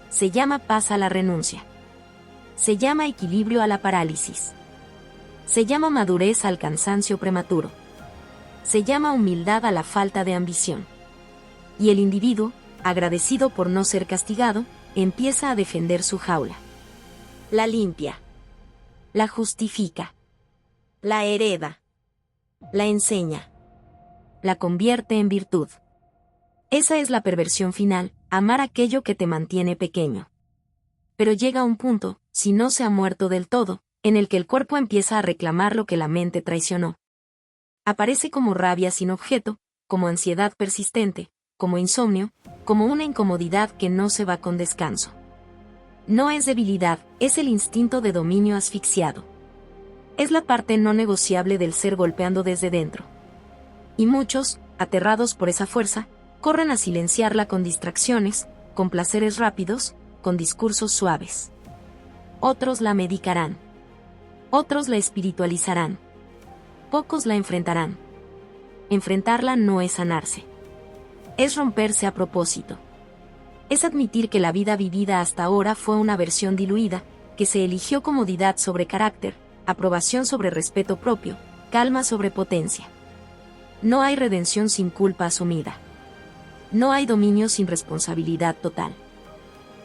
Se llama paz a la renuncia. Se llama equilibrio a la parálisis. Se llama madurez al cansancio prematuro. Se llama humildad a la falta de ambición. Y el individuo, agradecido por no ser castigado, empieza a defender su jaula. La limpia. La justifica. La hereda. La enseña. La convierte en virtud. Esa es la perversión final, amar aquello que te mantiene pequeño. Pero llega un punto, si no se ha muerto del todo, en el que el cuerpo empieza a reclamar lo que la mente traicionó. Aparece como rabia sin objeto, como ansiedad persistente, como insomnio, como una incomodidad que no se va con descanso. No es debilidad, es el instinto de dominio asfixiado. Es la parte no negociable del ser golpeando desde dentro. Y muchos, aterrados por esa fuerza, corren a silenciarla con distracciones, con placeres rápidos, con discursos suaves. Otros la medicarán. Otros la espiritualizarán. Pocos la enfrentarán. Enfrentarla no es sanarse. Es romperse a propósito. Es admitir que la vida vivida hasta ahora fue una versión diluida, que se eligió comodidad sobre carácter, aprobación sobre respeto propio, calma sobre potencia. No hay redención sin culpa asumida. No hay dominio sin responsabilidad total.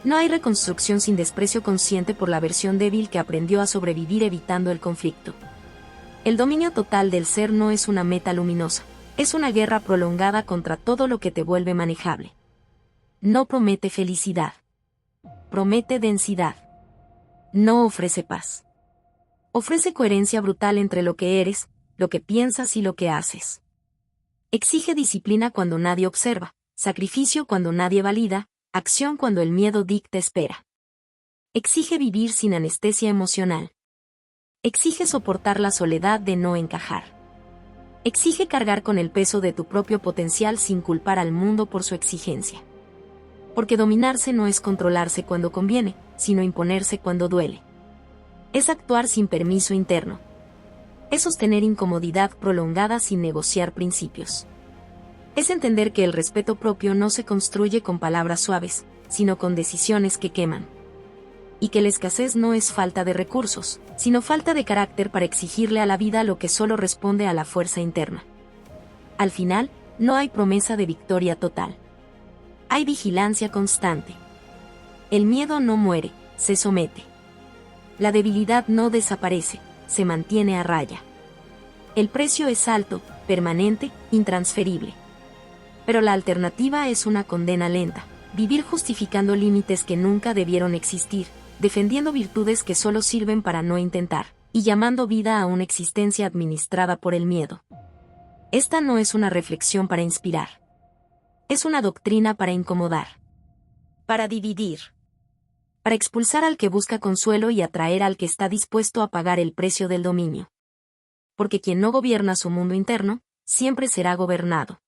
No hay reconstrucción sin desprecio consciente por la versión débil que aprendió a sobrevivir evitando el conflicto. El dominio total del ser no es una meta luminosa, es una guerra prolongada contra todo lo que te vuelve manejable. No promete felicidad. Promete densidad. No ofrece paz. Ofrece coherencia brutal entre lo que eres, lo que piensas y lo que haces. Exige disciplina cuando nadie observa, sacrificio cuando nadie valida, acción cuando el miedo dicta espera. Exige vivir sin anestesia emocional. Exige soportar la soledad de no encajar. Exige cargar con el peso de tu propio potencial sin culpar al mundo por su exigencia. Porque dominarse no es controlarse cuando conviene, sino imponerse cuando duele. Es actuar sin permiso interno. Es sostener incomodidad prolongada sin negociar principios. Es entender que el respeto propio no se construye con palabras suaves, sino con decisiones que queman. Y que la escasez no es falta de recursos, sino falta de carácter para exigirle a la vida lo que solo responde a la fuerza interna. Al final, no hay promesa de victoria total. Hay vigilancia constante. El miedo no muere, se somete. La debilidad no desaparece, se mantiene a raya. El precio es alto, permanente, intransferible. Pero la alternativa es una condena lenta, vivir justificando límites que nunca debieron existir, defendiendo virtudes que solo sirven para no intentar, y llamando vida a una existencia administrada por el miedo. Esta no es una reflexión para inspirar. Es una doctrina para incomodar. Para dividir. Para expulsar al que busca consuelo y atraer al que está dispuesto a pagar el precio del dominio. Porque quien no gobierna su mundo interno, siempre será gobernado.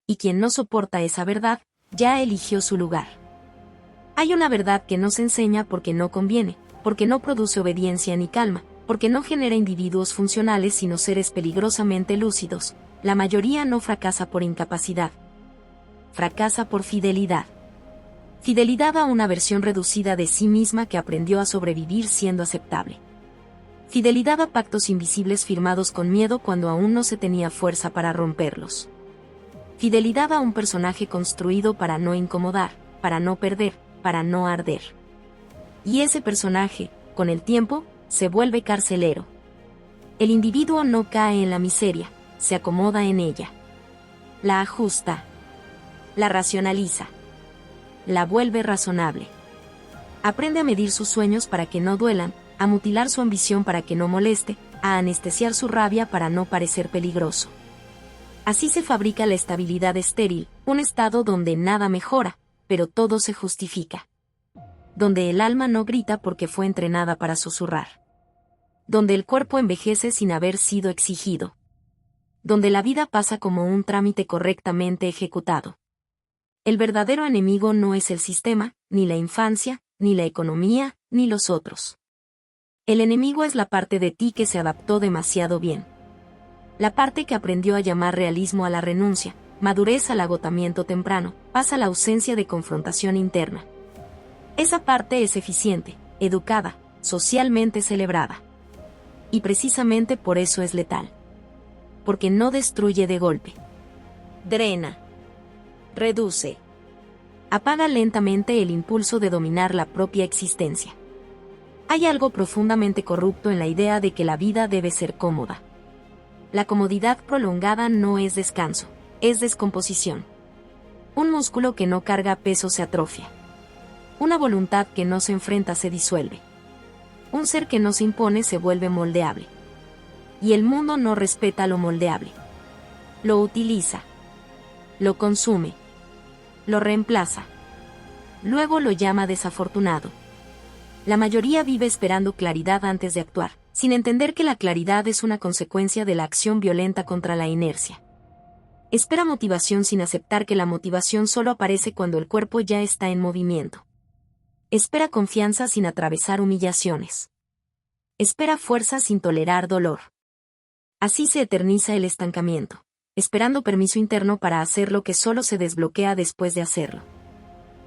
Y quien no soporta esa verdad, ya eligió su lugar. Hay una verdad que no se enseña porque no conviene, porque no produce obediencia ni calma, porque no genera individuos funcionales sino seres peligrosamente lúcidos. La mayoría no fracasa por incapacidad. Fracasa por fidelidad. Fidelidad a una versión reducida de sí misma que aprendió a sobrevivir siendo aceptable. Fidelidad a pactos invisibles firmados con miedo cuando aún no se tenía fuerza para romperlos. Fidelidad a un personaje construido para no incomodar, para no perder, para no arder. Y ese personaje, con el tiempo, se vuelve carcelero. El individuo no cae en la miseria, se acomoda en ella. La ajusta. La racionaliza. La vuelve razonable. Aprende a medir sus sueños para que no duelan, a mutilar su ambición para que no moleste, a anestesiar su rabia para no parecer peligroso. Así se fabrica la estabilidad estéril, un estado donde nada mejora, pero todo se justifica. Donde el alma no grita porque fue entrenada para susurrar. Donde el cuerpo envejece sin haber sido exigido. Donde la vida pasa como un trámite correctamente ejecutado. El verdadero enemigo no es el sistema, ni la infancia, ni la economía, ni los otros. El enemigo es la parte de ti que se adaptó demasiado bien. La parte que aprendió a llamar realismo a la renuncia, madurez al agotamiento temprano, paz a la ausencia de confrontación interna. Esa parte es eficiente, educada, socialmente celebrada. Y precisamente por eso es letal. Porque no destruye de golpe. Drena. Reduce. Apaga lentamente el impulso de dominar la propia existencia. Hay algo profundamente corrupto en la idea de que la vida debe ser cómoda. La comodidad prolongada no es descanso, es descomposición. Un músculo que no carga peso se atrofia. Una voluntad que no se enfrenta se disuelve. Un ser que no se impone se vuelve moldeable. Y el mundo no respeta lo moldeable. Lo utiliza. Lo consume. Lo reemplaza. Luego lo llama desafortunado. La mayoría vive esperando claridad antes de actuar, sin entender que la claridad es una consecuencia de la acción violenta contra la inercia. Espera motivación sin aceptar que la motivación solo aparece cuando el cuerpo ya está en movimiento. Espera confianza sin atravesar humillaciones. Espera fuerza sin tolerar dolor. Así se eterniza el estancamiento, esperando permiso interno para hacer lo que solo se desbloquea después de hacerlo.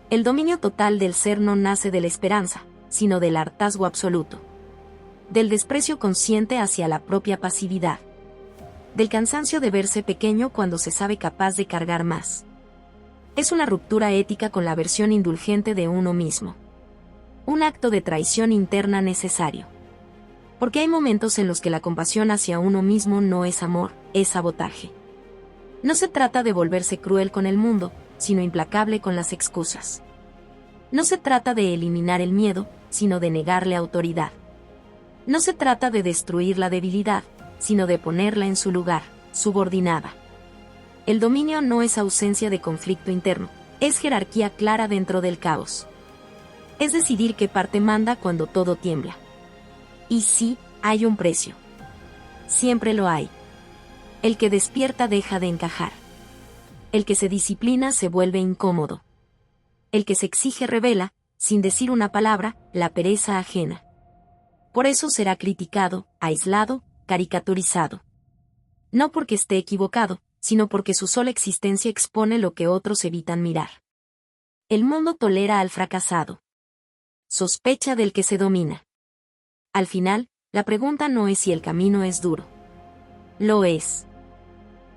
El dominio total del ser no nace de la esperanza, sino del hartazgo absoluto. Del desprecio consciente hacia la propia pasividad. Del cansancio de verse pequeño cuando se sabe capaz de cargar más. Es una ruptura ética con la versión indulgente de uno mismo. Un acto de traición interna necesario. Porque hay momentos en los que la compasión hacia uno mismo no es amor, es sabotaje. No se trata de volverse cruel con el mundo, sino implacable con las excusas. No se trata de eliminar el miedo, sino de negarle autoridad. No se trata de destruir la debilidad, sino de ponerla en su lugar, subordinada. El dominio no es ausencia de conflicto interno, es jerarquía clara dentro del caos. Es decidir qué parte manda cuando todo tiembla. Y sí, hay un precio. Siempre lo hay. El que despierta deja de encajar. El que se disciplina se vuelve incómodo. El que se exige revela, sin decir una palabra, la pereza ajena. Por eso será criticado, aislado, caricaturizado. No porque esté equivocado, sino porque su sola existencia expone lo que otros evitan mirar. El mundo tolera al fracasado. Sospecha del que se domina. Al final, la pregunta no es si el camino es duro. Lo es.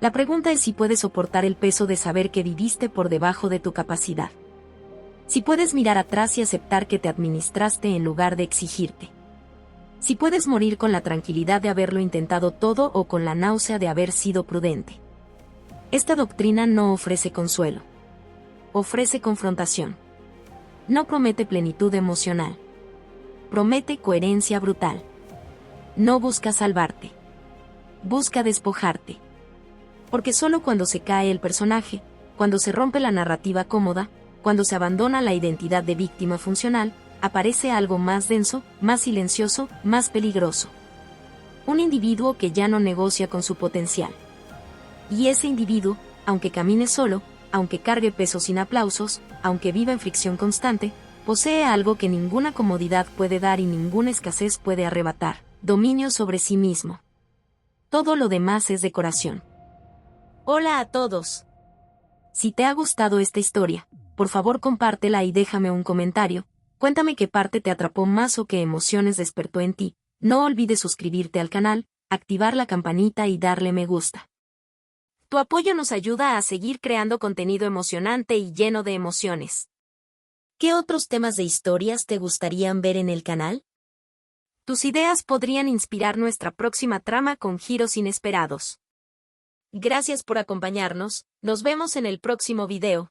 La pregunta es si puedes soportar el peso de saber que viviste por debajo de tu capacidad. Si puedes mirar atrás y aceptar que te administraste en lugar de exigirte. Si puedes morir con la tranquilidad de haberlo intentado todo o con la náusea de haber sido prudente. Esta doctrina no ofrece consuelo. Ofrece confrontación. No promete plenitud emocional. Promete coherencia brutal. No busca salvarte. Busca despojarte. Porque solo cuando se cae el personaje, cuando se rompe la narrativa cómoda, cuando se abandona la identidad de víctima funcional, aparece algo más denso, más silencioso, más peligroso. Un individuo que ya no negocia con su potencial. Y ese individuo, aunque camine solo, aunque cargue peso sin aplausos, aunque viva en fricción constante, posee algo que ninguna comodidad puede dar y ninguna escasez puede arrebatar: dominio sobre sí mismo. Todo lo demás es decoración. Hola a todos. Si te ha gustado esta historia, por favor compártela y déjame un comentario. Cuéntame qué parte te atrapó más o qué emociones despertó en ti. No olvides suscribirte al canal, activar la campanita y darle me gusta. Tu apoyo nos ayuda a seguir creando contenido emocionante y lleno de emociones. ¿Qué otros temas de historias te gustarían ver en el canal? Tus ideas podrían inspirar nuestra próxima trama con giros inesperados. Gracias por acompañarnos, nos vemos en el próximo video.